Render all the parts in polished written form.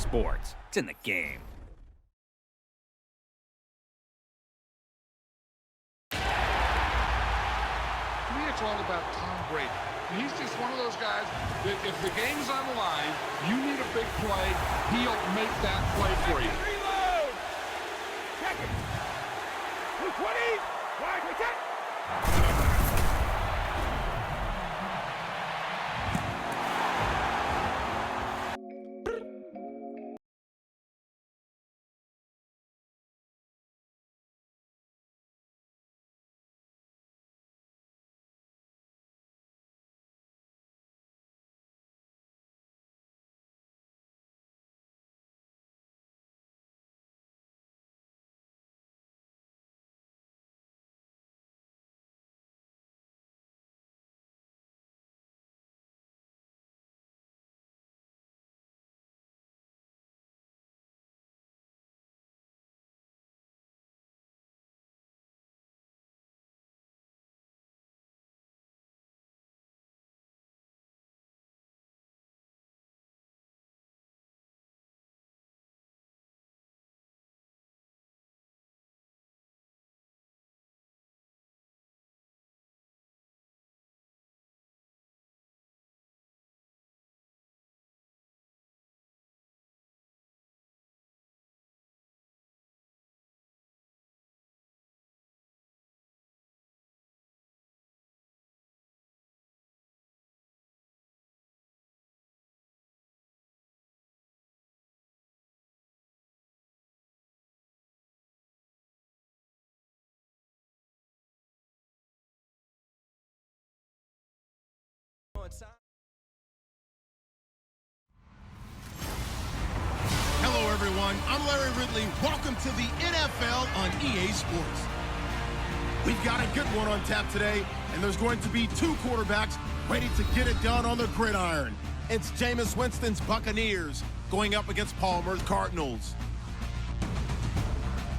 Sports. It's in the game. To me, it's all about Tom Brady. He's just one of those guys that if the game's on the line, you need a big play, he'll make that play for you. Reload! Check it! 220! Wide, we check! Hello, everyone. I'm Larry Ridley. Welcome to the NFL on EA Sports. We've got a good one on tap today, and there's going to be two quarterbacks ready to get it done on the gridiron. It's Jameis Winston's Buccaneers going up against Palmer's Cardinals.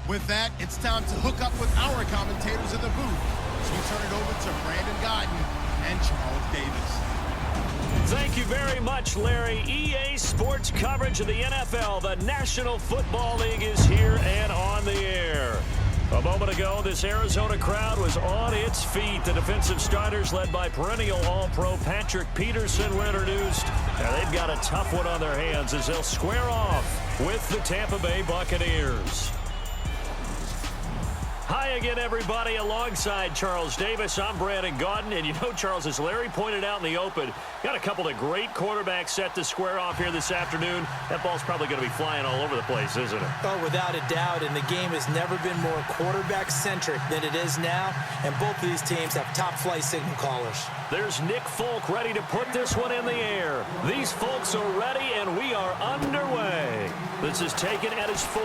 With that, it's time to hook up with our commentators in the booth. So we turn it over to Brandon Godden and Charles Davis. Thank you very much, Larry. EA Sports coverage of the NFL. The National Football League is here and on the air. A moment ago, this Arizona crowd was on its feet. The defensive starters, led by perennial All-Pro Patrick Peterson, were introduced. Now they've got a tough one on their hands as they'll square off with the Tampa Bay Buccaneers. Hi again, everybody. Alongside Charles Davis, I'm Brandon Godden. And you know, Charles, as Larry pointed out in the open, got a couple of great quarterbacks set to square off here this afternoon. That ball's probably going to be flying all over the place, isn't it? Oh, without a doubt. And the game has never been more quarterback-centric than it is now. And both of these teams have top-flight signal callers. There's Nick Folk ready to put this one in the air. These folks are ready, and we are underway. This is taken at his 4.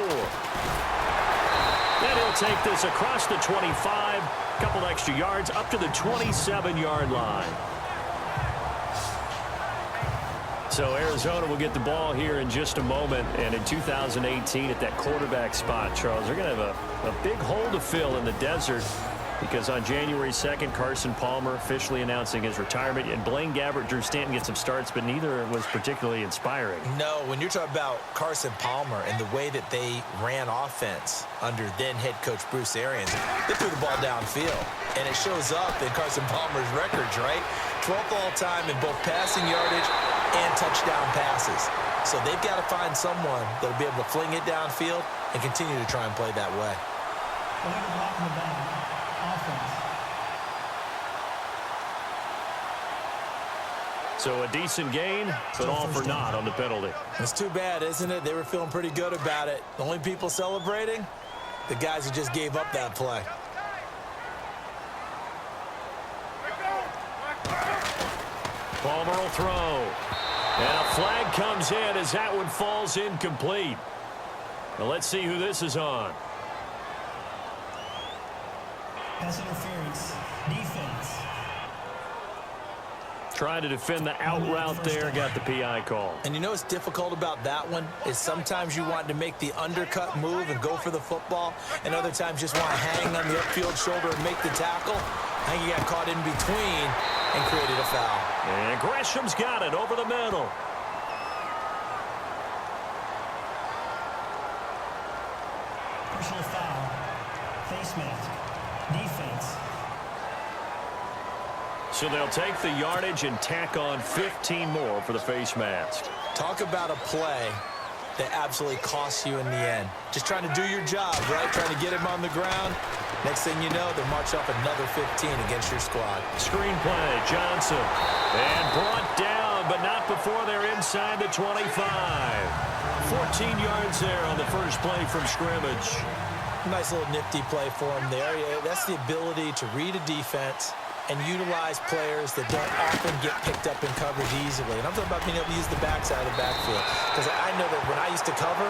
And he'll take this across the 25, a couple extra yards, up to the 27-yard line. So Arizona will get the ball here in just a moment. And in 2018, at that quarterback spot, Charles, they're going to have a big hole to fill in the desert. Because on January 2nd, Carson Palmer officially announcing his retirement. And Blaine Gabbert, Drew Stanton get some starts, but neither was particularly inspiring. No, when you're talking about Carson Palmer and the way that they ran offense under then head coach Bruce Arians, they threw the ball downfield. And it shows up in Carson Palmer's records, right? 12th all-time in both passing yardage and touchdown passes. So they've got to find someone that will be able to fling it downfield and continue to try and play that way. So a decent gain, but all for naught on the penalty. It's too bad, isn't it? They were feeling pretty good about it. The only people celebrating, the guys who just gave up that play. Palmer will throw. And a flag comes in as that one falls incomplete. Now let's see who this is on. Pass interference. Defense. Trying to defend the out route there, got the PI call. And you know what's difficult about that one is sometimes you want to make the undercut move and go for the football, and other times just want to hang on the upfield shoulder and make the tackle. I think he got caught in between and created a foul. And Gresham's got it over the middle. personal foul. Face mask. Defense. So they'll take the yardage and tack on 15 more for the face mask. Talk about a play that absolutely costs you in the end. Just trying to do your job, right? Trying to get him on the ground. Next thing you know, they'll march off another 15 against your squad. Screen play, Johnson. And brought down, but not before they're inside the 25. 14 yards there on the first play from scrimmage. Nice little nifty play for him there. Yeah, that's the ability to read a defense and utilize players that don't often get picked up in coverage easily. And I'm talking about being able to use the backside of the backfield. Because I know that when I used to cover,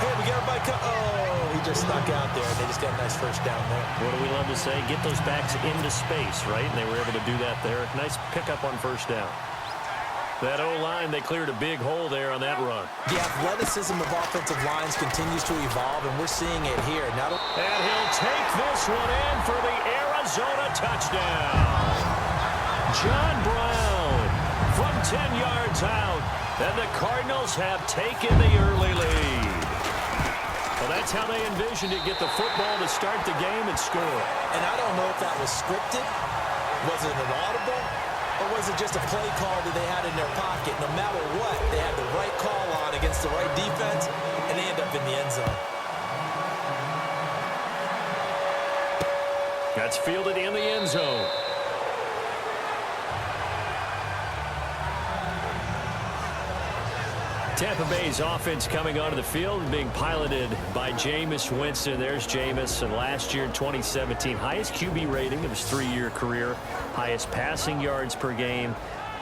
hey, we got everybody oh, he just stuck out there, and they just got a nice first down there. What do we love to say? Get those backs into space, right? And they were able to do that there. Nice pickup on first down. That O-line, they cleared a big hole there on that run. The athleticism of offensive lines continues to evolve, and we're seeing it here. Now, and he'll take this one in for the Arizona touchdown. John Brown from 10 yards out, and the Cardinals have taken the early lead. Well, that's how they envisioned it, get the football to start the game and score. And I don't know if that was scripted. Was it an audible? Or was it just a play call that they had in their pocket? No matter what, they had the right call on against the right defense, and they end up in the end zone. That's fielded in the end zone. Tampa Bay's offense coming onto the field and being piloted by Jameis Winston. There's Jameis, and last year in 2017, highest QB rating of his 3-year career, highest passing yards per game.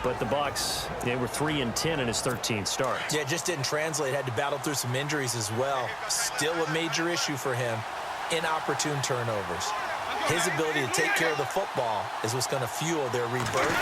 But the Bucs, they were 3-10 in his 13 starts. Yeah, it just didn't translate. Had to battle through some injuries as well. Still a major issue for him. Inopportune turnovers. His ability to take care of the football is what's going to fuel their rebirth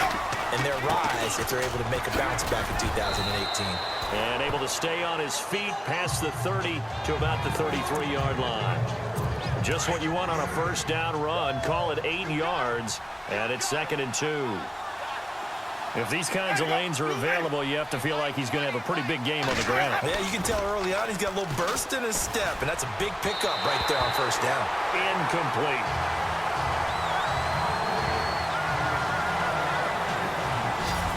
and their rise if they're able to make a bounce back in 2018. And able to stay on his feet past the 30 to about the 33-yard line. Just what you want on a first down run. Call it 8 yards, and it's 2nd and 2. If these kinds of lanes are available, you have to feel like he's going to have a pretty big game on the ground. Yeah, you can tell early on he's got a little burst in his step, and that's a big pickup right there on first down. Incomplete.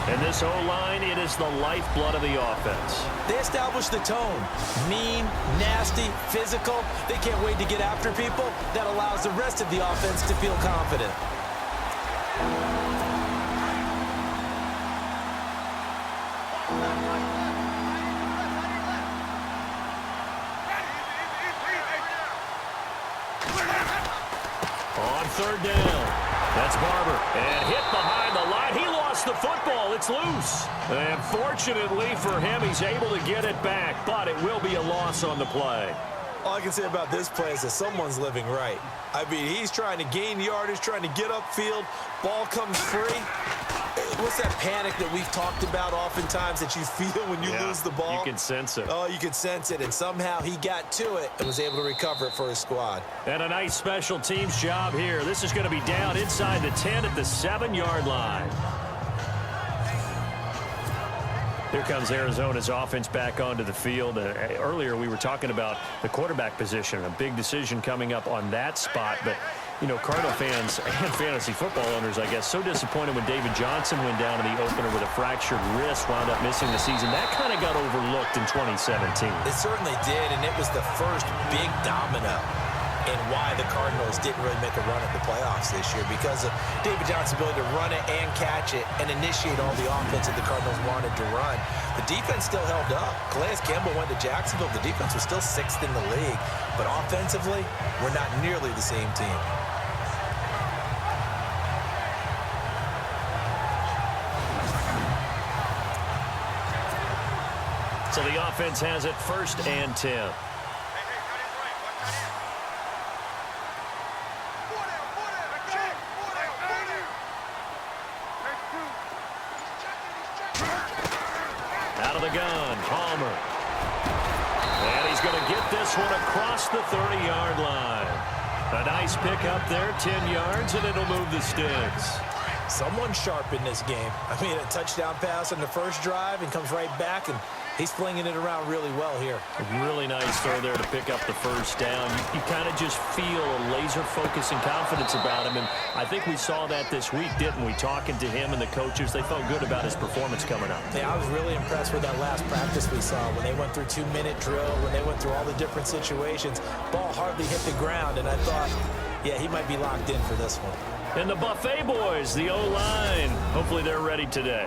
And this O-line, it is the lifeblood of the offense. They establish the tone. Mean, nasty, physical. They can't wait to get after people. That allows the rest of the offense to feel confident. On third down. That's Barber. And hit behind the line. He lost the football. It's loose. And fortunately for him, he's able to get it back. But it will be a loss on the play. All I can say about this play is that someone's living right. I mean, he's trying to gain yardage, trying to get upfield. Ball comes free. What's that panic that we've talked about oftentimes that you feel when you lose the ball? You can sense it. Oh, you can sense it. And somehow he got to it and was able to recover it for his squad. And a nice special teams job here. This is going to be down inside the 10 at the 7-yard line. Here comes Arizona's offense back onto the field. Earlier we were talking about the quarterback position, a big decision coming up on that spot. But, you know, Cardinal fans and fantasy football owners, I guess, so disappointed when David Johnson went down in the opener with a fractured wrist, wound up missing the season. That kind of got overlooked in 2017. It certainly did, and it was the first big domino in why the Cardinals didn't really make a run at the playoffs this year, because of David Johnson's ability to run it and catch it and initiate all the offense that the Cardinals wanted to run. The defense still held up. Calais Campbell went to Jacksonville. The defense was still 6th in the league. But offensively, we're not nearly the same team. So the offense has it 1st and 10. Out of the gun, Palmer. And he's going to get this one across the 30-yard line. A nice pickup there, 10 yards, and it'll move the sticks. Someone sharp in this game. I mean, a touchdown pass on the first drive and comes right back and He's flinging it around really well here. A really nice throw there to pick up the first down. You kind of just feel a laser focus and confidence about him, and I think we saw that this week, didn't we? Talking to him and the coaches, they felt good about his performance coming up. Yeah, I was really impressed with that last practice we saw when they went through 2-minute drill, when they went through all the different situations. Ball hardly hit the ground, and I thought, yeah, he might be locked in for this one. And the Buffet boys, the O-line, hopefully they're ready today.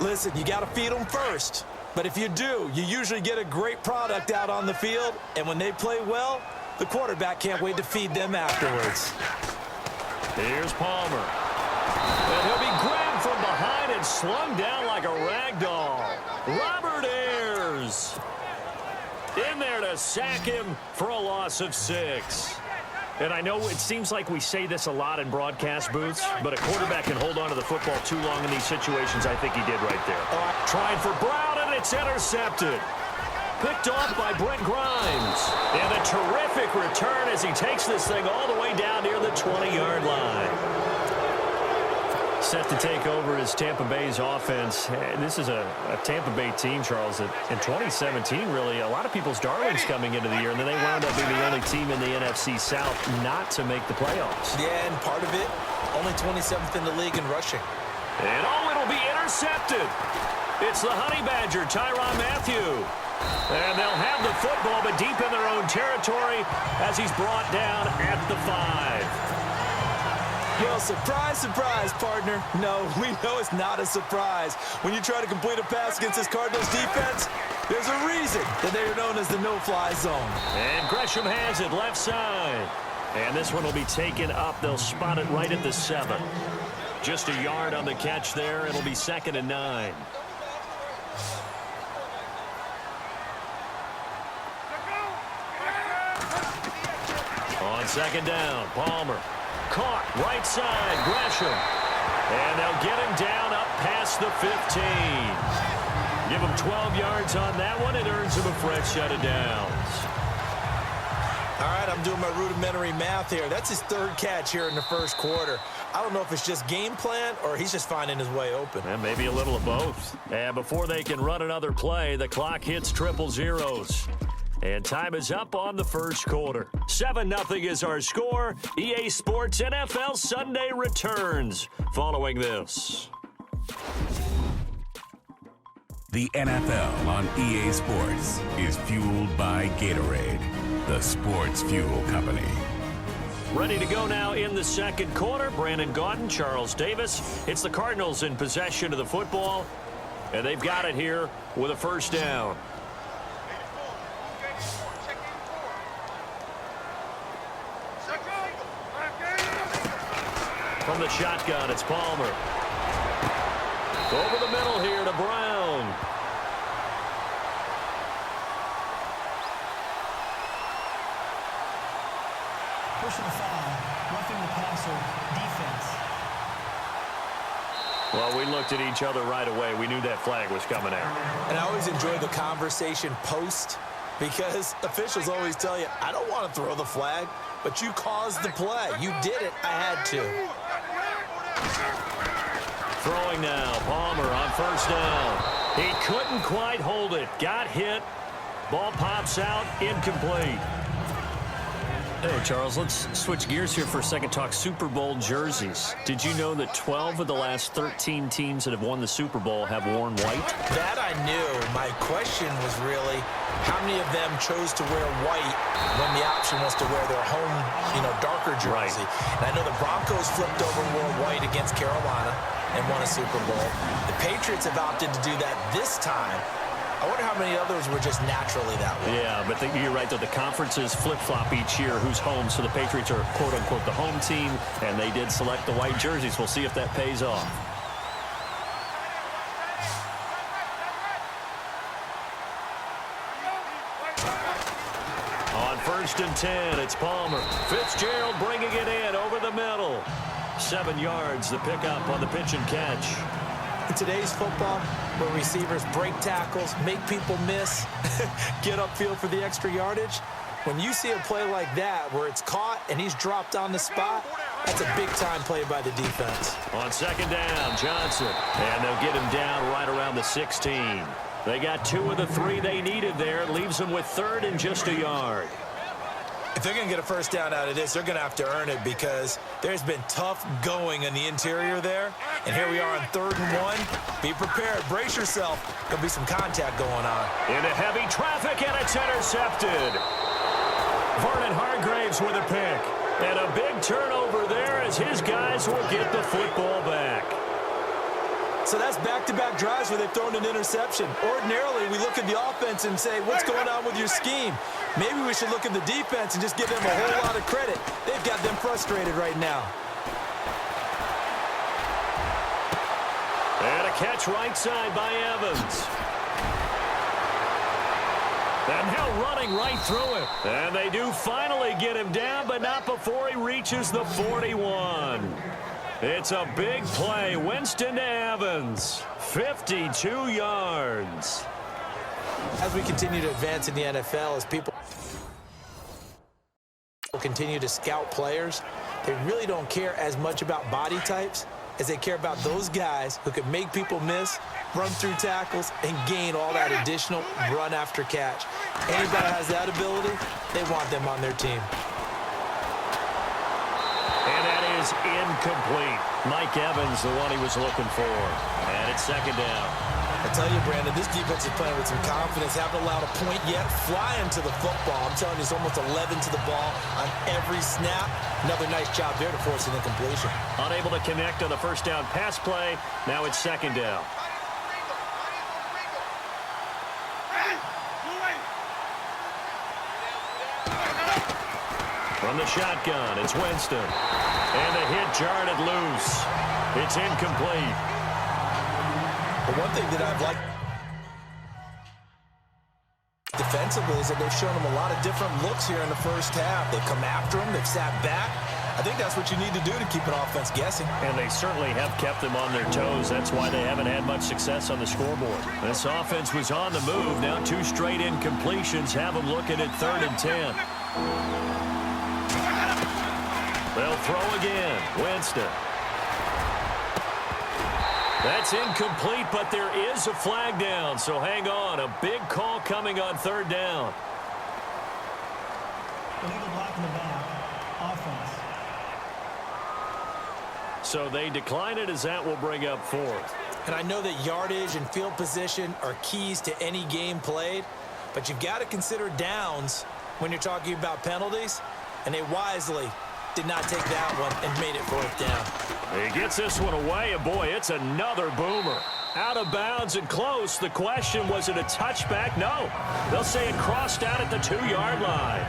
Listen, you got to feed them first. But if you do, you usually get a great product out on the field, and when they play well, the quarterback can't wait to feed them afterwards. Here's Palmer. And he'll be grabbed from behind and slung down like a rag doll. Robert Ayers in there to sack him for a loss of 6. And I know it seems like we say this a lot in broadcast booths, but a quarterback can hold on to the football too long in these situations. I think he did right there. Trying for Brown, and it's intercepted. Picked off by Brent Grimes. And a terrific return as he takes this thing all the way down near the 20-yard line. Set to take over is Tampa Bay's offense. This is a Tampa Bay team, Charles, that in 2017, really, a lot of people's darlings coming into the year, and then they wound up being the only team in the NFC South not to make the playoffs. Yeah, and part of it, only 27th in the league in rushing. And it'll be intercepted. It's the Honey Badger, Tyrann Mathieu. And they'll have the football, but deep in their own territory as he's brought down at the 5. Well, surprise, surprise, partner. No, we know it's not a surprise. When you try to complete a pass against this Cardinals defense, there's a reason that they are known as the no-fly zone. And Gresham has it left side. And this one will be taken up. They'll spot it right at the 7. Just a yard on the catch there. It'll be 2nd and 9. On 2nd down, Palmer. Caught, right side, Gresham. And they'll get him down up past the 15. Give him 12 yards on that one. It earns him a fresh set of downs. All right, I'm doing my rudimentary math here. That's his 3rd catch here in the first quarter. I don't know if it's just game plan or he's just finding his way open. And maybe a little of both. And before they can run another play, the clock hits triple zeros. And time is up on the first quarter. 7-0 is our score. EA Sports NFL Sunday returns following this. The NFL on EA Sports is fueled by Gatorade, the sports fuel company. Ready to go now in the second quarter. Brandon Gaudin, Charles Davis. It's the Cardinals in possession of the football. And they've got it here with a first down. From the shotgun, it's Palmer. Over the middle here to Brown. Personal foul, roughing the passer, defense. Well, we looked at each other right away. We knew that flag was coming out. And I always enjoy the conversation post because officials always tell you, I don't want to throw the flag, but you caused the play. You did it. I had to. Throwing now, Palmer on first down. He couldn't quite hold it. Got hit. Ball pops out, incomplete. Hey, Charles, let's switch gears here for a second. Talk Super Bowl jerseys. Did you know that 12 of the last 13 teams that have won the Super Bowl have worn white? That I knew. My question was really, how many of them chose to wear white when the option was to wear their home, darker jersey? Right. And I know the Broncos flipped over and wore white against Carolina and won a Super Bowl. The Patriots have opted to do that this time. I wonder how many others were just naturally that way. Yeah, but you're right, though. The conferences flip-flop each year who's home, so the Patriots are, quote-unquote, the home team, and they did select the white jerseys. We'll see if that pays off. On 1st and 10, it's Palmer. Fitzgerald bringing it in over the middle. 7 yards, the pickup on the pitch and catch. In today's football, where receivers break tackles, make people miss, get upfield for the extra yardage, when you see a play like that where it's caught and he's dropped on the spot, that's a big-time play by the defense. On 2nd down, Johnson. And they'll get him down right around the 16. They got 2 of the 3 they needed there. It leaves them with 3rd and just a yard. If they're going to get a first down out of this, they're going to have to earn it because there's been tough going in the interior there. And here we are on 3rd and 1. Be prepared. Brace yourself. There'll be some contact going on. Into heavy traffic, and it's intercepted. Vernon Hargraves with a pick. And a big turnover there as his guys will get the football back. So that's back-to-back drives where they've thrown an interception. Ordinarily, we look at the offense and say, what's going on with your scheme? Maybe we should look at the defense and just give them a whole lot of credit. They've got them frustrated right now. And a catch right side by Evans. And now running right through it. And they do finally get him down, but not before he reaches the 41. It's a big play. Winston to Evans. 52 yards. As we continue to advance in the NFL, as people continue to scout players, they really don't care as much about body types as they care about those guys who can make people miss, run through tackles, and gain all that additional run after catch. Anybody has that ability, they want them on their team. And that is incomplete. Mike Evans, the one he was looking for. And it's 2nd down. I tell you, Brandon, this defense is playing with some confidence. Haven't allowed a point yet. Flying to the football. I'm telling you, it's almost 11 to the ball on every snap. Another nice job there to force an incompletion. Unable to connect on the first down pass play. Now it's 2nd down. From the shotgun, it's Winston. And the hit jarred it loose. It's incomplete. But one thing that I've liked defensively is that they've shown them a lot of different looks here in the first half. They've come after them. They've sat back. I think that's what you need to do to keep an offense guessing. And they certainly have kept them on their toes. That's why they haven't had much success on the scoreboard. This offense was on the move. Now 2 straight incompletions have them looking at 3rd and 10. They'll throw again. Winston. That's incomplete, but there is a flag down, so hang on. A big call coming on 3rd down. Illegal block in the back. Offense. So they decline it as that will bring up 4th. And I know that yardage and field position are keys to any game played, but you've got to consider downs when you're talking about penalties, and they wisely did not take that one and made it 4th down. He gets this one away, and boy, it's another boomer. Out of bounds and close. The question, was it a touchback? No. They'll say it crossed out at the 2-yard line.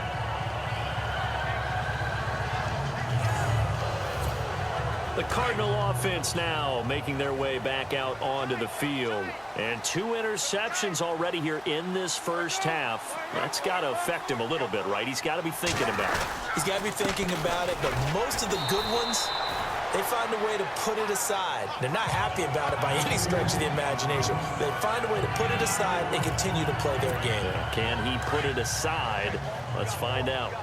The Cardinal offense now making their way back out onto the field. And 2 interceptions already here in this first half. That's got to affect him a little bit, right? He's got to be thinking about it. He's got to be thinking about it, but most of the good ones, they find a way to put it aside. They're not happy about it by any stretch of the imagination. They find a way to put it aside and continue to play their game. Can he put it aside? Let's find out.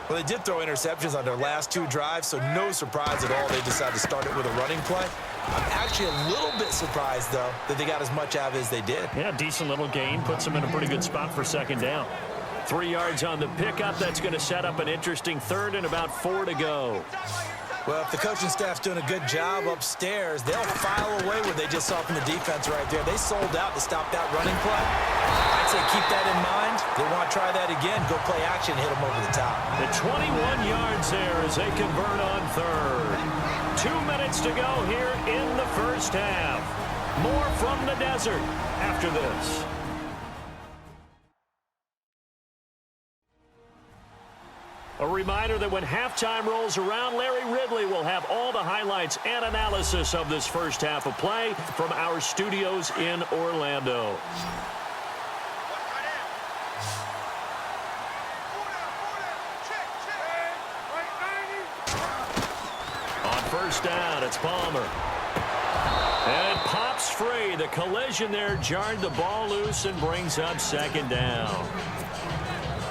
Well, they did throw interceptions on their last 2 drives, so no surprise at all they decided to start it with a running play. I'm actually a little bit surprised, though, that they got as much out of it as they did. Yeah, decent little gain. Puts them in a pretty good spot for 2nd down. 3 yards on the pickup. That's going to set up an interesting 3rd and about 4 to go. Well, if the coaching staff's doing a good job upstairs, they'll file away what they just saw from the defense right there. They sold out to stop that running play. I'd say keep that in mind. They want to try that again. Go play action and hit them over the top. The 21 yards there as they convert on 3rd. 2 minutes to go here in the first half. More from the desert after this. A reminder that when halftime rolls around, Larry Ridley will have all the highlights and analysis of this first half of play from our studios in Orlando. On first down, it's Palmer. And it pops free. The collision there jarred the ball loose and brings up 2nd down.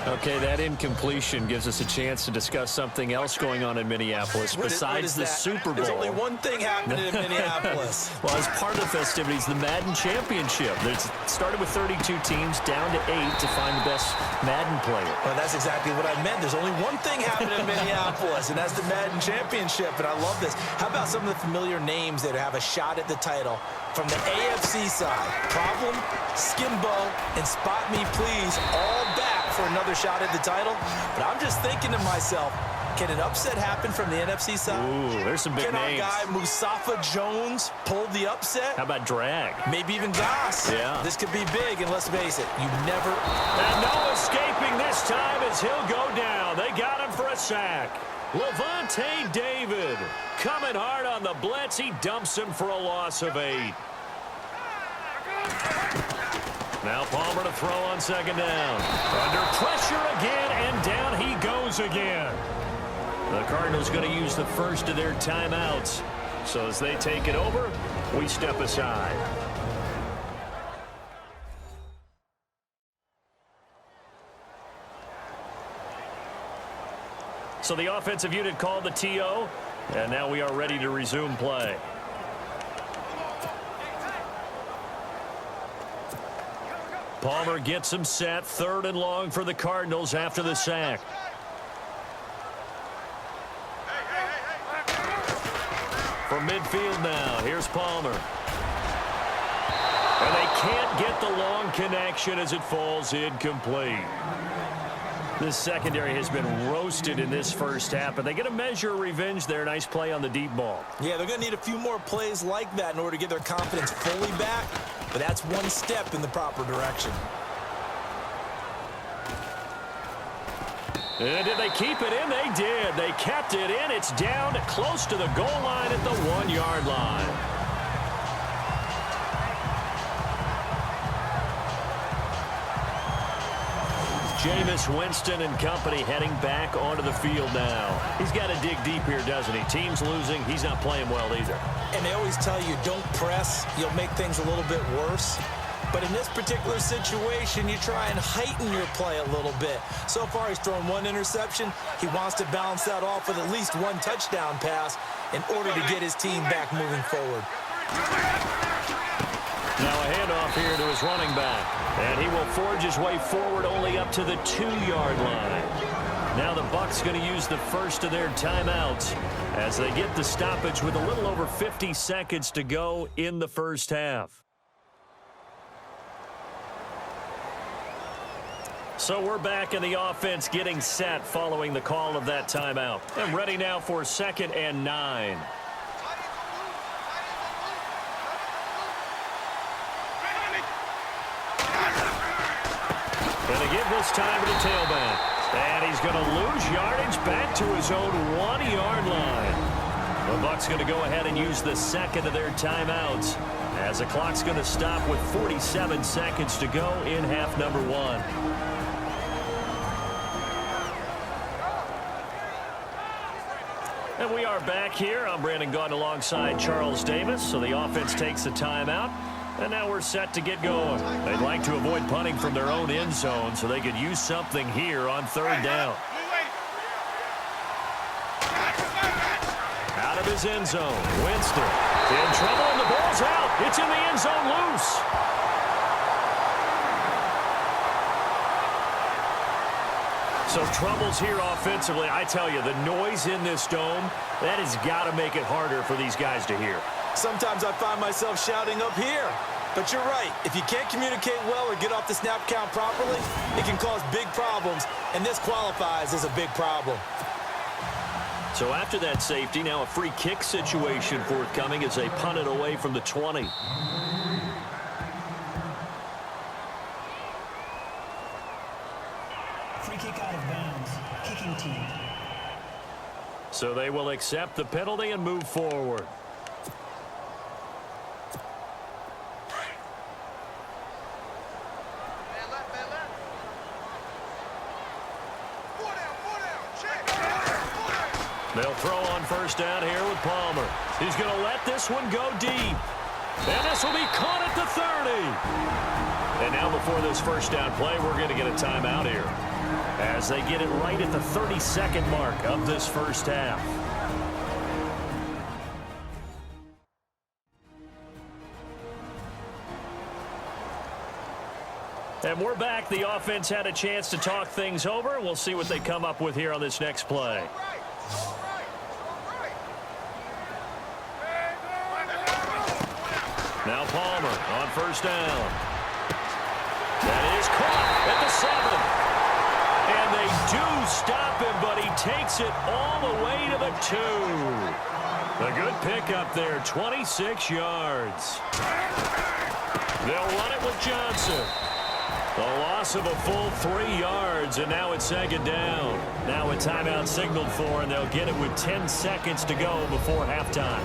Okay, that incompletion gives us a chance to discuss something else going on in Minneapolis besides the Super Bowl. There's only one thing happening in Minneapolis. Well, as part of the festivities, the Madden Championship. It started with 32 teams, down to 8 to find the best Madden player. Well, that's exactly what I meant. There's only one thing happening in Minneapolis, and that's the Madden Championship, and I love this. How about some of the familiar names that have a shot at the title from the AFC side? Problem, Skimbo, and Spot Me Please, all back for another shot at the title. But I'm just thinking to myself, can an upset happen from the NFC side? Ooh, there's some big names. Can our guy Mustafa Jones pull the upset? How about Drag? Maybe even Goss. Yeah. This could be big, and let's face it, you never... And no escaping this time as he'll go down. They got him for a sack. Levante David coming hard on the blitz. He dumps him for a loss of 8. Now Palmer to throw on second down. Under pressure again, and down he goes again. The Cardinals going to use the first of their timeouts. So as they take it over, we step aside. So the offensive unit called the TO, and now we are ready to resume play. Palmer gets him set, 3rd and long for the Cardinals after the sack. From midfield now, here's Palmer. And they can't get the long connection as it falls incomplete. This secondary has been roasted in this first half, but they get a measure of revenge there. Nice play on the deep ball. Yeah, they're going to need a few more plays like that in order to get their confidence fully back, but that's one step in the proper direction. And did they keep it in? They did. They kept it in. It's down close to the goal line at the 1-yard line. Jameis Winston and company heading back onto the field now. He's got to dig deep here, doesn't he? Team's losing. He's not playing well either. And they always tell you, don't press. You'll make things a little bit worse. But in this particular situation, you try and heighten your play a little bit. So far, he's thrown 1 interception. He wants to balance that off with at least 1 touchdown pass in order to get his team back moving forward. Now a handoff here to his running back. And he will forge his way forward only up to the 2-yard line. Now the Bucs going to use the first of their timeouts as they get the stoppage with a little over 50 seconds to go in the first half. So we're back in the offense getting set following the call of that timeout. And ready now for 2nd and 9. And they give this time to the tailback. And he's going to lose yardage back to his own 1-yard line. The Bucs going to go ahead and use the second of their timeouts as the clock's going to stop with 47 seconds to go in half number 1. And we are back here. I'm Brandon Gaudin alongside Charles Davis. So the offense takes a timeout. And now we're set to get going. They'd like to avoid punting from their own end zone so they could use something here on 3rd down. Out of his end zone, Winston in trouble, and the ball's out. It's in the end zone loose. So troubles here offensively. I tell you, the noise in this dome, that has got to make it harder for these guys to hear. Sometimes I find myself shouting up here. But you're right. If you can't communicate well or get off the snap count properly, it can cause big problems, and this qualifies as a big problem. So after that safety, now a free kick situation forthcoming as they punt it away from the 20. Free kick out of bounds. Kicking team. So they will accept the penalty and move forward. They'll throw on 1st down here with Palmer. He's going to let this one go deep. And this will be caught at the 30. And now before this 1st down play, we're going to get a timeout here. as they get it right at the 32nd mark of this first half. And we're back. The offense had a chance to talk things over. We'll see what they come up with here on this next play. Now Palmer on first down. That is caught at the 7. And they do stop him, but he takes it all the way to the 2. A good pickup there, 26 yards. They'll run it with Johnson. A loss of a full 3 yards, and now it's 2nd down. Now a timeout signaled for, and they'll get it with 10 seconds to go before halftime.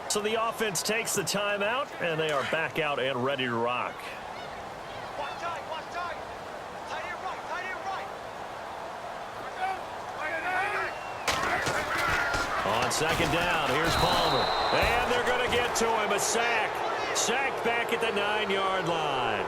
So the offense takes the timeout, and they are back out and ready to rock. On 2nd down, here's Palmer. And they're going to get to him. A sack. Sacked back at the 9-yard line.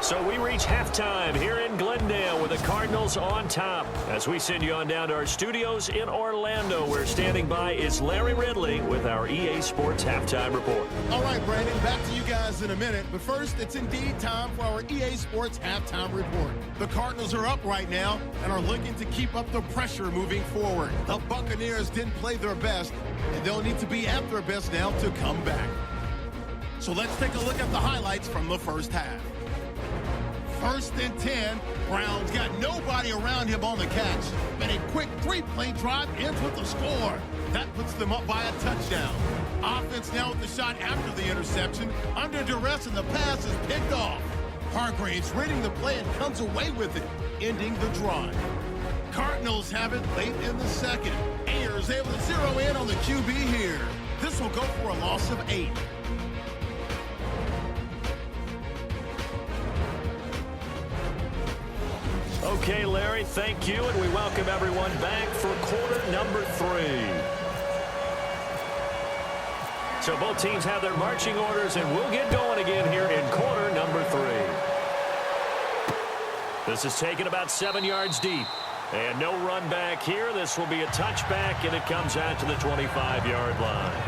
So we reach halftime here in Glendale with the Cardinals on top. As we send you on down to our studios in Orlando, where standing by is Larry Ridley with our EA Sports Halftime Report. All right, Brandon, back to you guys in a minute. But first, it's indeed time for our EA Sports Halftime Report. The Cardinals are up right now and are looking to keep up the pressure moving forward. The Buccaneers didn't play their best, and they'll need to be at their best now to come back. So let's take a look at the highlights from the first half. 1st and 10, Brown's got nobody around him on the catch. And a quick 3-play drive ends with a score. That puts them up by a touchdown. Offense now with the shot after the interception. Under duress, and the pass is picked off. Hargraves reading the play and comes away with it, ending the drive. Cardinals have it late in the 2nd. Ayers able to zero in on the QB here. This will go for a loss of 8. Okay, Larry, thank you, and we welcome everyone back for quarter number 3. So both teams have their marching orders, and we'll get going again here in quarter number 3. This is taken about 7 yards deep. And no run back here. This will be a touchback, and it comes out to the 25-yard line.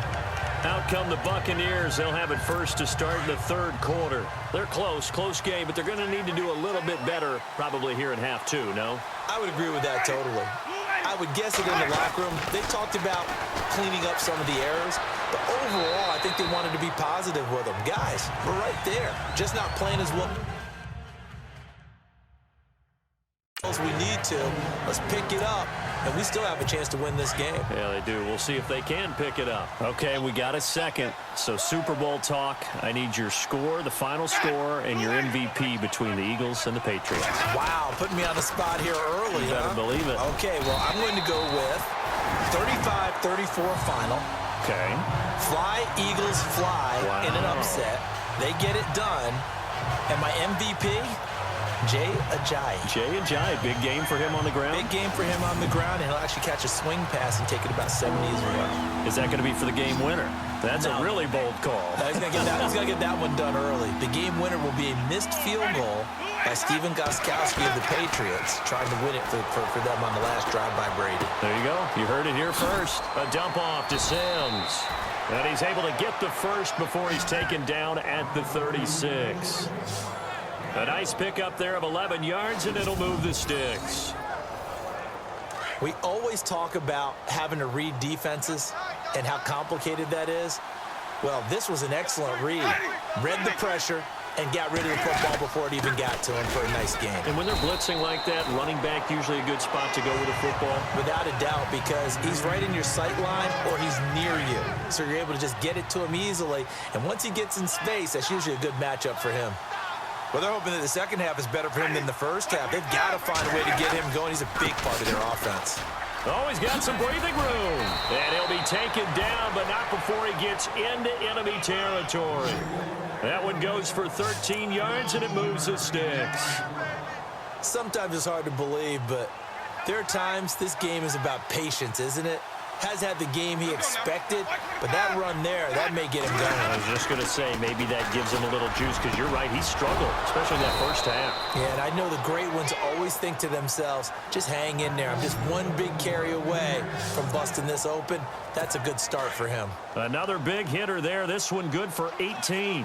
Out come the Buccaneers. They'll have it first to start in the 3rd quarter. They're close game, but they're going to need to do a little bit better probably here in half 2, no? I would agree with that totally. I would guess it in the locker room. They talked about cleaning up some of the errors, but overall, I think they wanted to be positive with them. Guys, we're right there. Just not playing as well as we need to. Let's pick it up, and we still have a chance to win this game. Yeah, they do. We'll see if they can pick it up. Okay, we got a second. So Super Bowl talk. I need your score, the final score, and your MVP between the Eagles and the Patriots. Wow, putting me on the spot here early, You better believe it. Okay, well, I'm going to go with 35-34 final. Okay. Fly, Eagles, fly Wow. in an upset. They get it done. And my MVP, Jay Ajayi. Jay Ajayi, big game for him on the ground? Big game for him on the ground, and he'll actually catch a swing pass and take it about 70 as well. Is that going to be for the game winner? That's a really bold call. No, he's going to get that one done early. The game winner will be a missed field goal by Steven Gostkowski of the Patriots, trying to win it for them on the last drive by Brady. There you go. You heard it here first. A dump off to Sims. And he's able to get the first before he's taken down at the 36. A nice pickup there of 11 yards, and it'll move the sticks. We always talk about having to read defenses and how complicated that is. Well, this was an excellent read. Read the pressure and got rid of the football before it even got to him for a nice game. And when they're blitzing like that, running back usually a good spot to go with the football? Without a doubt, because he's right in your sight line or he's near you. So you're able to just get it to him easily. And once he gets in space, that's usually a good matchup for him. Well, they're hoping that the second half is better for him than the first half. They've got to find a way to get him going. He's a big part of their offense. Oh, he's got some breathing room. And he'll be taken down, but not before he gets into enemy territory. That one goes for 13 yards, and it moves the sticks. Sometimes it's hard to believe, but There are times this game is about patience, isn't it? Has had the game he expected, but that run there, that may get him going. I was just going to say, maybe that gives him a little juice, because you're right, he struggled, especially in that first half. Yeah, and I know the great ones always think to themselves, just hang in there. I'm just one big carry away from busting this open. That's a good start for him. Another big hitter there. This one good for 18.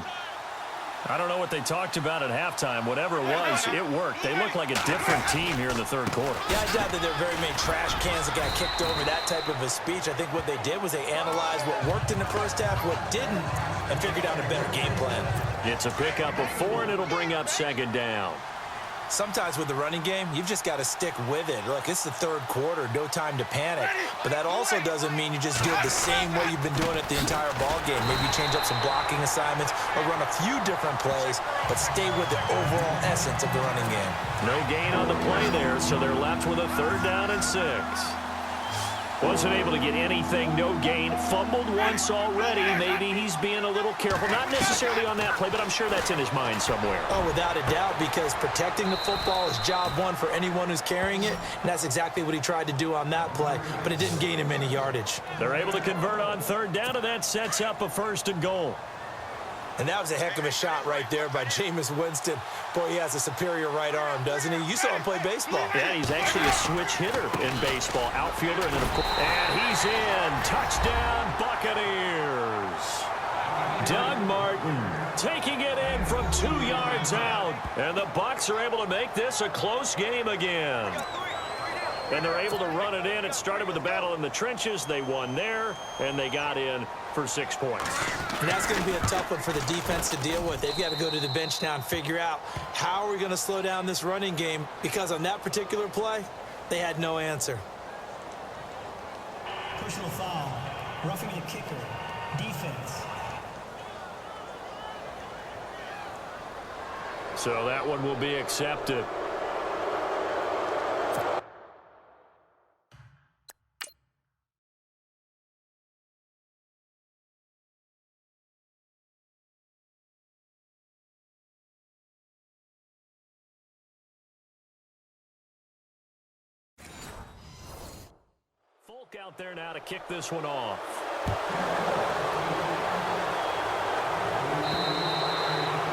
I don't know what they talked about at halftime. Whatever it was, it worked. They look like a different team here in the third quarter. Yeah, I doubt that there are very many trash cans that got kicked over, that type of a speech. I think what they did was they analyzed what worked in the first half, what didn't, and figured out a better game plan. It's a pickup of 4, and it'll bring up second down. Sometimes with the running game, you've just got to stick with it. Look, it's the third quarter, no time to panic. But that also doesn't mean you just do it the same way you've been doing it the entire ball game. Maybe change up some blocking assignments or run a few different plays, but stay with the overall essence of the running game. No gain on the play there, so they're left with a 3rd down and 6. Wasn't able to get anything, no gain. Fumbled once already. Maybe he's being a little careful. Not necessarily on that play, but I'm sure that's in his mind somewhere. Oh, without a doubt, because protecting the football is job one for anyone who's carrying it, and that's exactly what he tried to do on that play, but it didn't gain him any yardage. They're able to convert on 3rd down, and that sets up a 1st and goal. And that was a heck of a shot right there by Jameis Winston. Boy, he has a superior right arm, doesn't he? You saw him play baseball. Yeah, he's actually a switch hitter in baseball. Outfielder, and then of course, and he's in. Touchdown, Buccaneers. Doug Martin taking it in from 2 yards out. And the Bucs are able to make this a close game again. And they're able to run it in. It started with a battle in the trenches. They won there, and they got in for 6 points. And that's going to be a tough one for the defense to deal with. They've got to go to the bench now and figure out how are we going to slow down this running game, because on that particular play, they had no answer. Personal foul. Roughing the kicker. Defense. So that one will be accepted. Folk out there now to kick this one off.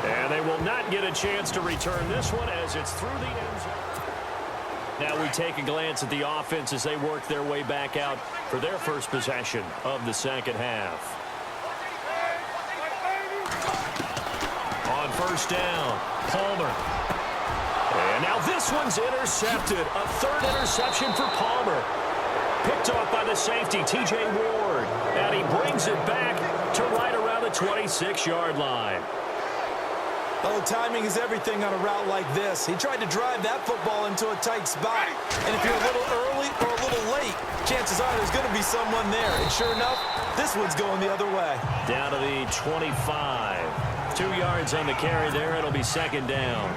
And they will not get a chance to return this one as it's through the end zone. Now we take a glance at the offense as they work their way back out for their first possession of the second half. On 1st down, Palmer. And now this one's intercepted. A 3rd interception for Palmer. Picked off by the safety, T.J. Ward. And he brings it back to right around the 26-yard line. Oh, timing is everything on a route like this. He tried to drive that football into a tight spot. And if you're a little early or a little late, chances are there's going to be someone there. And sure enough, this one's going the other way. Down to the 25. 2 yards on the carry there. It'll be 2nd down.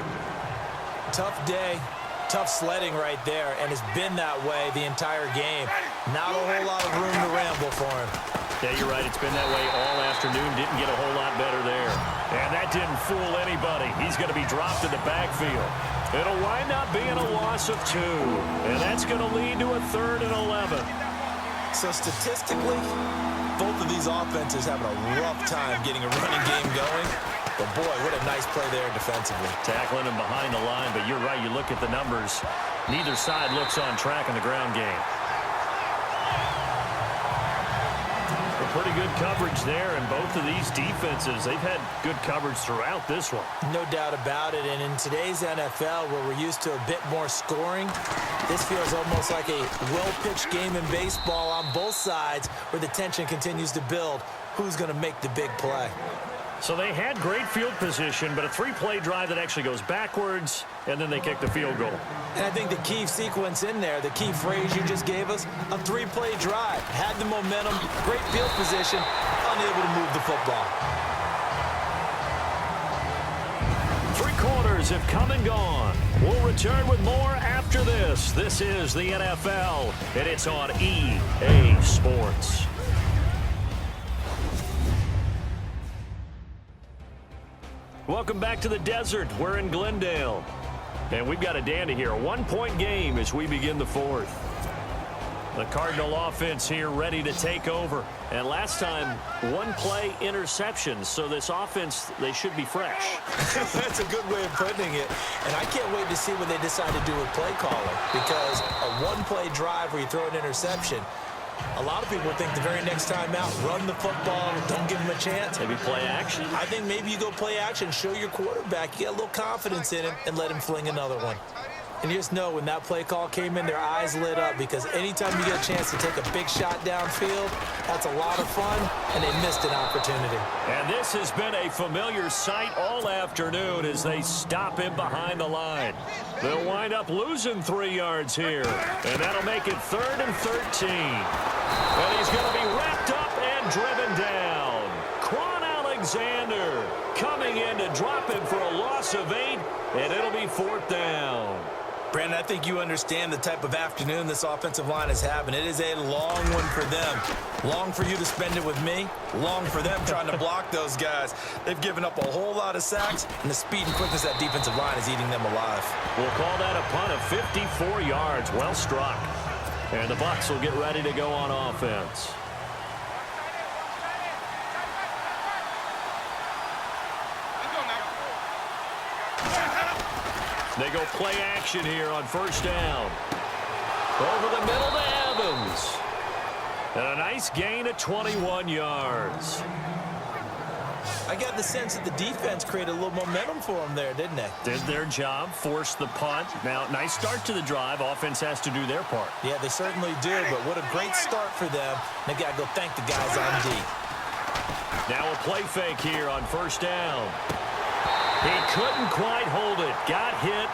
Tough day. Tough sledding right there, and it's been that way the entire game. Not a whole lot of room to ramble for him. Yeah, you're right. It's been that way all afternoon. Didn't get a whole lot better there. And that didn't fool anybody. He's going to be dropped in the backfield. It'll wind up being a loss of 2. And that's going to lead to a 3rd and 11. So statistically, both of these offenses having a rough time getting a running game going. But boy, what a nice play there defensively. Tackling him behind the line, but you're right. You look at the numbers. Neither side looks on track in the ground game. Pretty good coverage there, and both of these defenses, they've had good coverage throughout this one. No doubt about it, and in today's NFL, where we're used to a bit more scoring, this feels almost like a well-pitched game in baseball on both sides, where the tension continues to build. Who's going to make the big play? So they had great field position, but a 3-play drive that actually goes backwards, and then they kick the field goal. And I think the key sequence in there, the key phrase you just gave us, a 3-play drive. Had the momentum, great field position, unable to move the football. 3 quarters have come and gone. We'll return with more after this. This is the NFL, and it's on EA Sports. Welcome back to the desert. We're in Glendale. And we've got a dandy here. A 1-point game as we begin the fourth. The Cardinal offense here ready to take over. And last time, 1-play interception. So this offense, they should be fresh. That's a good way of putting it. And I can't wait to see what they decide to do with play calling. Because a 1-play drive where you throw an interception, a lot of people think the very next time out, run the football, don't give him a chance. Maybe play action? I think maybe you go play action, show your quarterback, you get a little confidence in him, and let him fling another one. And you just know when that play call came in, their eyes lit up, because anytime you get a chance to take a big shot downfield, that's a lot of fun, and they missed an opportunity. And this has been a familiar sight all afternoon as they stop him behind the line. They'll wind up losing 3 yards here, and that'll make it 3rd and 13. And he's going to be wrapped up and driven down. Quan Alexander coming in to drop him for a loss of 8, and it'll be 4th down. Brandon, I think you understand the type of afternoon this offensive line is having. It is a long one for them. Long for you to spend it with me. Long for them trying to block those guys. They've given up a whole lot of sacks, and the speed and quickness of that defensive line is eating them alive. We'll call that a punt of 54 yards. Well struck. And the Bucs will get ready to go on offense. They go play action here on 1st down. Over the middle to Evans. And a nice gain of 21 yards. I got the sense that the defense created a little momentum for them there, didn't they? Did their job, forced the punt. Now, nice start to the drive. Offense has to do their part. Yeah, they certainly do, but what a great start for them. They've got to go thank the guys on D. Now a play fake here on 1st down. He couldn't quite hold it. Got hit.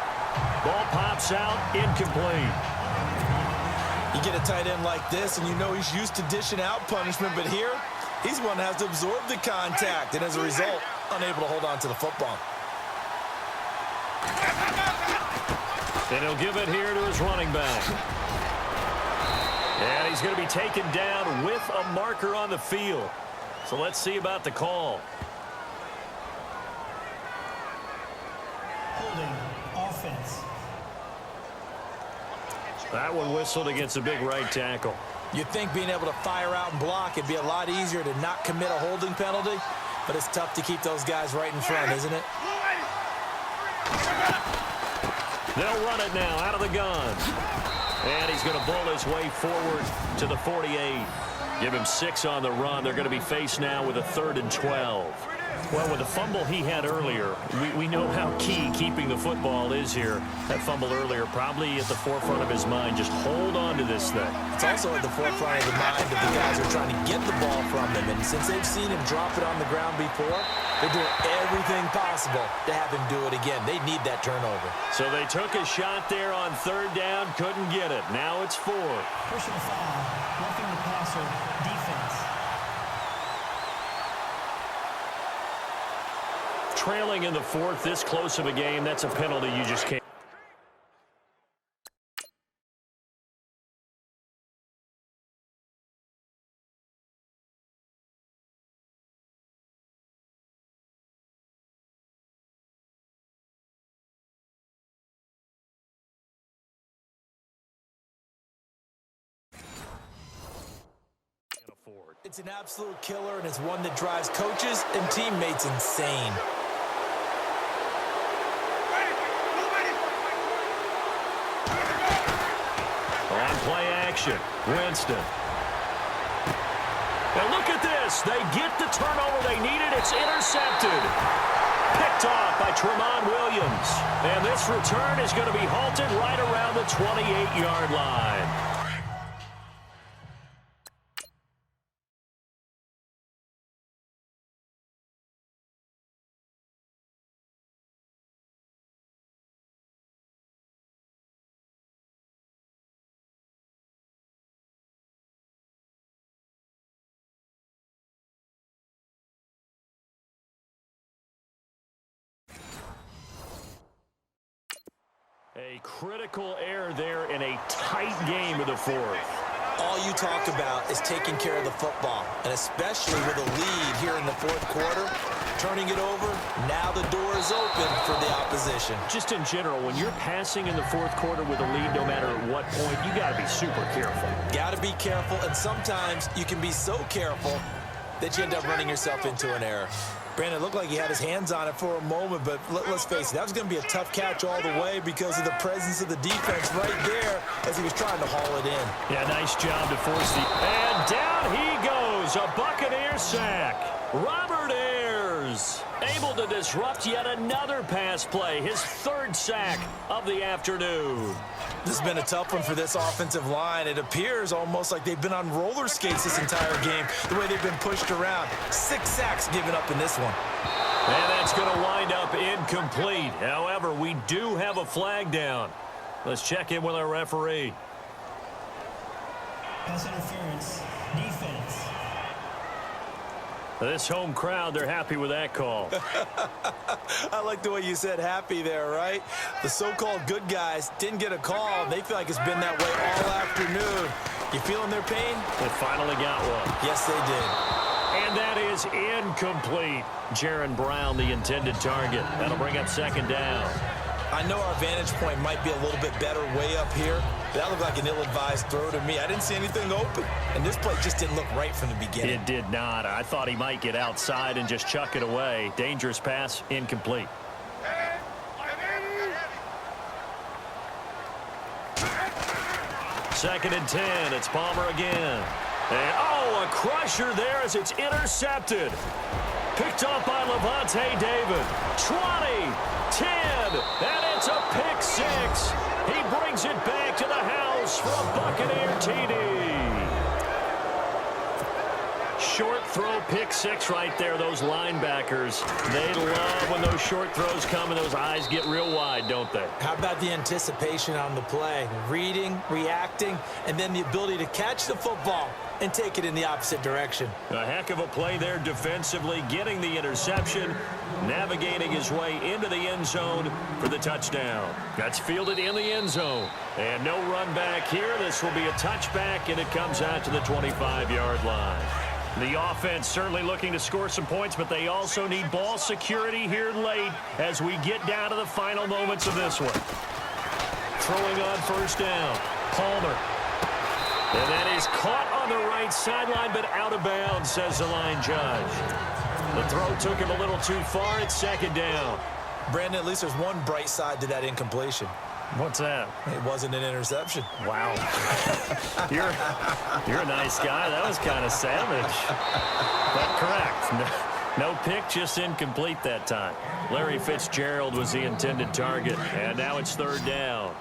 Ball pops out. Incomplete. You get a tight end like this, and you know he's used to dishing out punishment, but here, he's one that has to absorb the contact, and as a result, unable to hold on to the football. And he'll give it here to his running back. And he's going to be taken down with a marker on the field. So let's see about the call. Holding offense. That one whistled against a big right tackle. You'd think being able to fire out and block, it'd be a lot easier to not commit a holding penalty, but it's tough to keep those guys right in front, isn't it? They'll run it now out of the gun. And he's going to bull his way forward to the 48. Give him 6 on the run. They're going to be faced now with a 3rd and 12. Well, with the fumble he had earlier, we know how key keeping the football is here. That fumble earlier probably at the forefront of his mind. Just hold on to this thing. It's also at the forefront of the mind of the guys who are trying to get the ball from him. And since they've seen him drop it on the ground before, they're doing everything possible to have him do it again. They need that turnover. So they took a shot there on 3rd down, couldn't get it. Now it's 4. Personal foul, roughing the passer, defense. Trailing in the 4th, this close of a game, that's a penalty you just can't. It's an absolute killer, and it's one that drives coaches and teammates insane. On play action, Winston. And look at this. They get the turnover they needed. It's intercepted. Picked off by Tramon Williams. And this return is going to be halted right around the 28-yard line. A critical error there in a tight game of the 4th. All you talk about is taking care of the football, and especially with a lead here in the 4th quarter, turning it over. Now the door is open for the opposition. Just in general, when you're passing in the fourth quarter with a lead, no matter at what point, you got to be super careful. Got to be careful, and sometimes you can be so careful that you end up running yourself into an error. Brandon, it looked like he had his hands on it for a moment, but let's face it, that was going to be a tough catch all the way because of the presence of the defense right there as he was trying to haul it in. Yeah, nice job to force the... And down he goes, a Buccaneer sack. Robert Ayers able to disrupt yet another pass play, his third sack of the afternoon. This has been a tough one for this offensive line. It appears almost like they've been on roller skates this entire game, the way they've been pushed around. 6 sacks given up in this one. And that's going to wind up incomplete. However, we do have a flag down. Let's check in with our referee. Pass interference. Defense. This home crowd, they're happy with that call. I like the way you said happy there, right? The so-called good guys didn't get a call. They feel like it's been that way all afternoon. You feeling their pain? They finally got one. Yes, they did. And that is incomplete. Jaron Brown, the intended target. That'll bring up second down. I know our vantage point might be a little bit better way up here, but that looked like an ill-advised throw to me. I didn't see anything open, and this play just didn't look right from the beginning. It did not. I thought he might get outside and just chuck it away. Dangerous pass, incomplete. Second and 10. It's Palmer again. And, oh, a crusher there as it's intercepted. Picked up by Levante David. 20, 10, and it's a pick six. He brings it back to the house for a Buccaneer TD. Short throw pick six right there. Those linebackers, they love when those short throws come and those eyes get real wide, don't they? How about the anticipation on the play? Reading, reacting, and then the ability to catch the football and take it in the opposite direction. A heck of a play there defensively, getting the interception, navigating his way into the end zone for the touchdown. That's fielded in the end zone. And no run back here. This will be a touchback, and it comes out to the 25-yard line. The offense certainly looking to score some points, but they also need ball security here late as we get down to the final moments of this one. Throwing on first down, Palmer. And that is caught on the right sideline, but out of bounds, says the line judge. The throw took him a little too far. It's second down. Brandon, at least there's one bright side to that incompletion. What's that? It wasn't an interception. Wow. You're a nice guy. That was kind of savage. But correct. No pick, just incomplete that time. Larry Fitzgerald was the intended target, and now it's third down.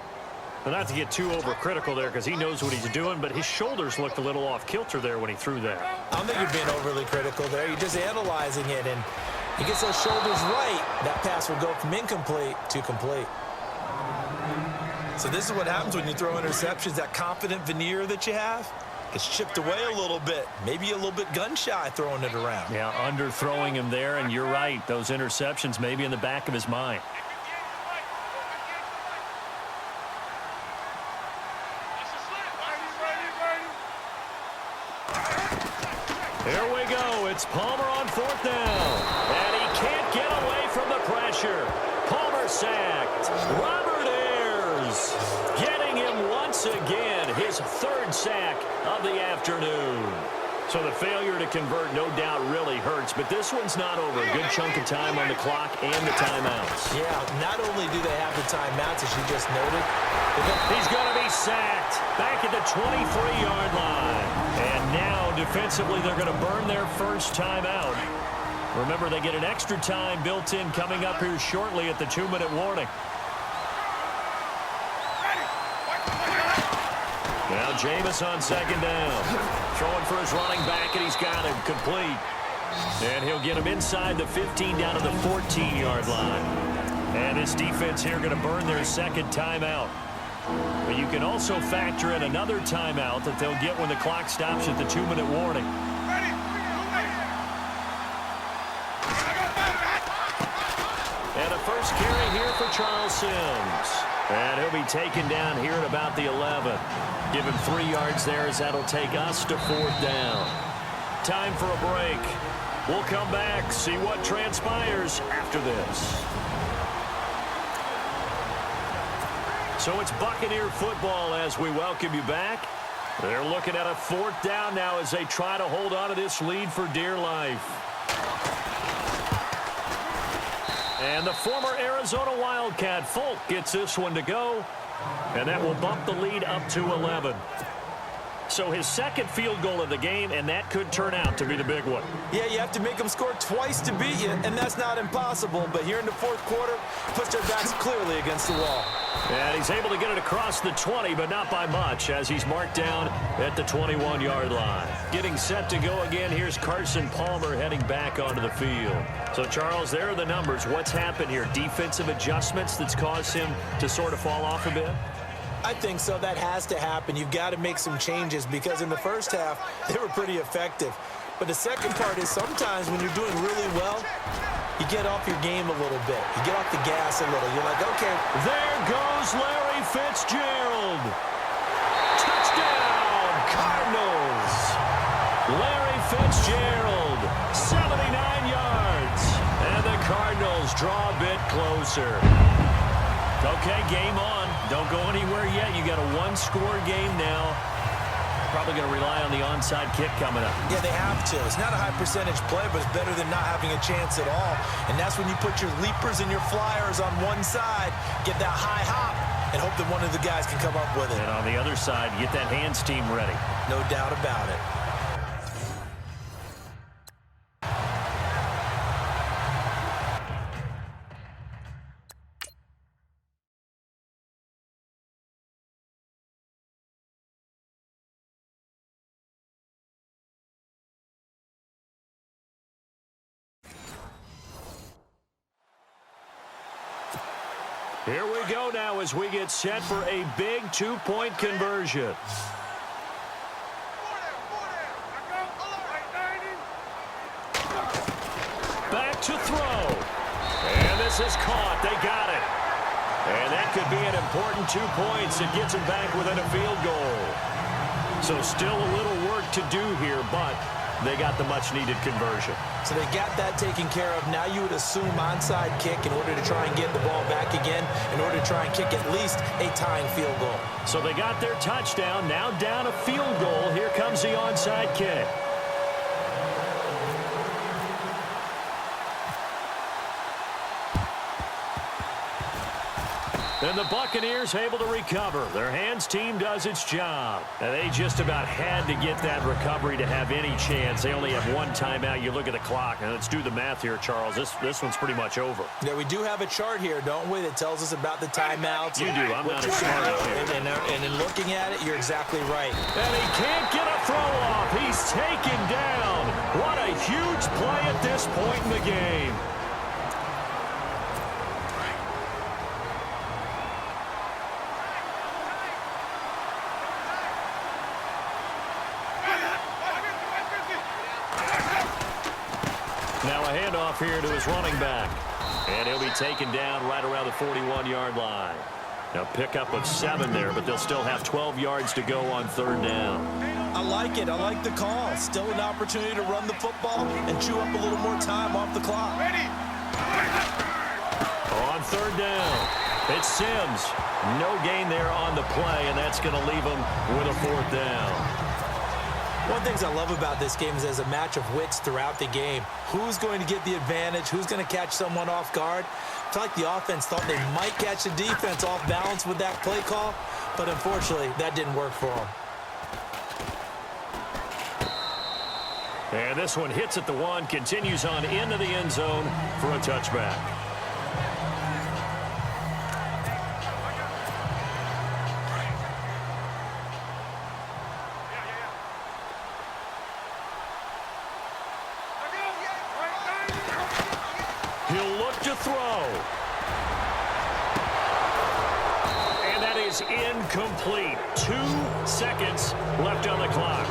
But not to get too overcritical there because he knows what he's doing, but his shoulders looked a little off kilter there when he threw that. I don't think you're being overly critical there. You're just analyzing it, and he gets those shoulders right. That pass will go from incomplete to complete. So this is what happens when you throw interceptions. That confident veneer that you have gets chipped away a little bit. Maybe a little bit gun-shy throwing it around. Yeah, underthrowing him there, and you're right. Those interceptions maybe in the back of his mind. Here we go. It's Palmer on fourth down. And he can't get away from the pressure. Palmer sacked. Robert Ayers getting him once again. His third sack of the afternoon. So the failure to convert, no doubt, really hurts. But this one's not over. A good chunk of time on the clock and the timeouts. Yeah, not only do they have the timeouts, as you just noted. He's going to be sacked back at the 23-yard line. And now, defensively, they're going to burn their first timeout. Remember, they get an extra time built in coming up here shortly at the 2-minute warning. Now Jameis on second down. Throwing for his running back, and he's got him complete. And he'll get him inside the 15 down to the 14-yard line. And this defense here going to burn their second timeout. But you can also factor in another timeout that they'll get when the clock stops at the 2-minute warning. And a first carry here for Charles Sims. And he'll be taken down here at about the 11. Give him 3 yards there as that'll take us to fourth down. Time for a break. We'll come back, see what transpires after this. So it's Buccaneer football as we welcome you back. They're looking at a 4th down now as they try to hold on to this lead for dear life. And the former Arizona Wildcat, Folk, gets this one to go. And that will bump the lead up to 11. So his 2nd field goal of the game, and that could turn out to be the big one. Yeah, you have to make them score twice to beat you, and that's not impossible. But here in the 4th quarter, puts their backs clearly against the wall. And he's able to get it across the 20, but not by much, as he's marked down at the 21-yard line. Getting set to go again, here's Carson Palmer heading back onto the field. So, Charles, there are the numbers. What's happened here? Defensive adjustments that's caused him to sort of fall off a bit? I think so. That has to happen. You've got to make some changes because in the first half, they were pretty effective. But the second part is sometimes when you're doing really well, you get off your game a little bit. You get off the gas a little. You're like, okay. There goes Larry Fitzgerald. Touchdown, Cardinals. Larry Fitzgerald, 79 yards. And the Cardinals draw a bit closer. Okay, game on. Don't go anywhere yet. You got a 1-score game now. Probably going to rely on the onside kick coming up. Yeah, they have to. It's not a high percentage play, but it's better than not having a chance at all. And that's when you put your leapers and your flyers on one side, get that high hop, and hope that one of the guys can come up with it. And on the other side, get that hands team ready. No doubt about it. Here we go now as we get set for a big 2-point conversion. Back to throw. And this is caught. They got it. And that could be an important 2 points. It gets them back within a field goal. So still a little work to do here, but they got the much-needed conversion. So they got that taken care of. Now you would assume onside kick in order to try and get the ball back again, in order to try and kick at least a tying field goal. So they got their touchdown, now down a field goal. Here comes the onside kick. And the Buccaneers able to recover. Their hands team does its job. And they just about had to get that recovery to have any chance. They only have 1 timeout. You look at the clock, and let's do the math here, Charles. This one's pretty much over. Yeah, we do have a chart here, don't we, that tells us about the timeouts. You do. I'm not as smart as you. And in looking at it, you're exactly right. And he can't get a throw off. He's taken down. What a huge play at this point in the game. Now a handoff here to his running back. And he'll be taken down right around the 41-yard line. Now pickup of 7 there, but they'll still have 12 yards to go on 3rd down. I like it. I like the call. Still an opportunity to run the football and chew up a little more time off the clock. On 3rd down, it's Sims. No gain there on the play, and that's going to leave him with a 4th down. One of the things I love about this game is there's a match of wits throughout the game. Who's going to get the advantage? Who's going to catch someone off guard? I feel like the offense thought they might catch the defense off balance with that play call, but unfortunately, that didn't work for them. And this one hits at the 1, continues on into the end zone for a touchback. He'll look to throw. And that is incomplete. 2 seconds left on the clock.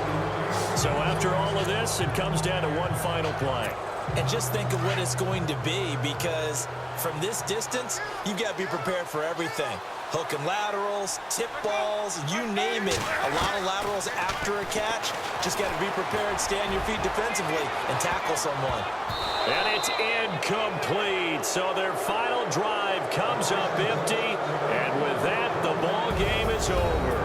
So after all of this, it comes down to one final play. And just think of what it's going to be, because from this distance, you've got to be prepared for everything. Hook and laterals, tip balls, you name it. A lot of laterals after a catch. Just got to be prepared, stay on your feet defensively, and tackle someone. And it's incomplete. So their final drive comes up empty. And with that, the ball game is over.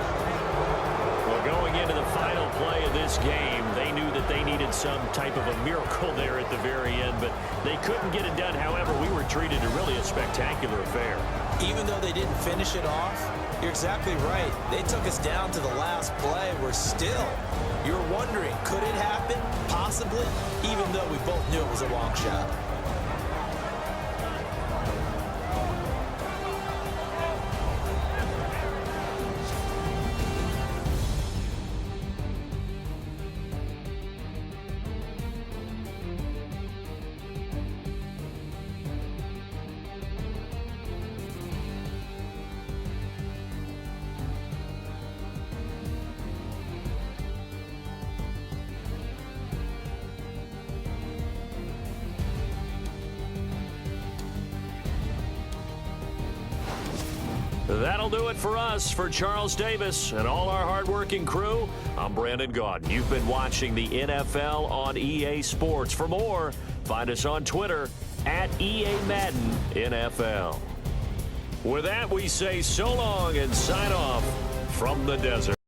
Well, going into the final play of this game, they knew that they needed some type of a miracle there at the very end, but they couldn't get it done. However, we were treated to really a spectacular affair. Even though they didn't finish it off, you're exactly right. They took us down to the last play. We're still, you're wondering, could it happen? Possibly, even though we both knew it was a long shot. That'll do it for us. For Charles Davis and all our hardworking crew, I'm Brandon Gaudin. You've been watching the NFL on EA Sports. For more, find us on Twitter at EA Madden NFL. With that, we say so long and sign off from the desert.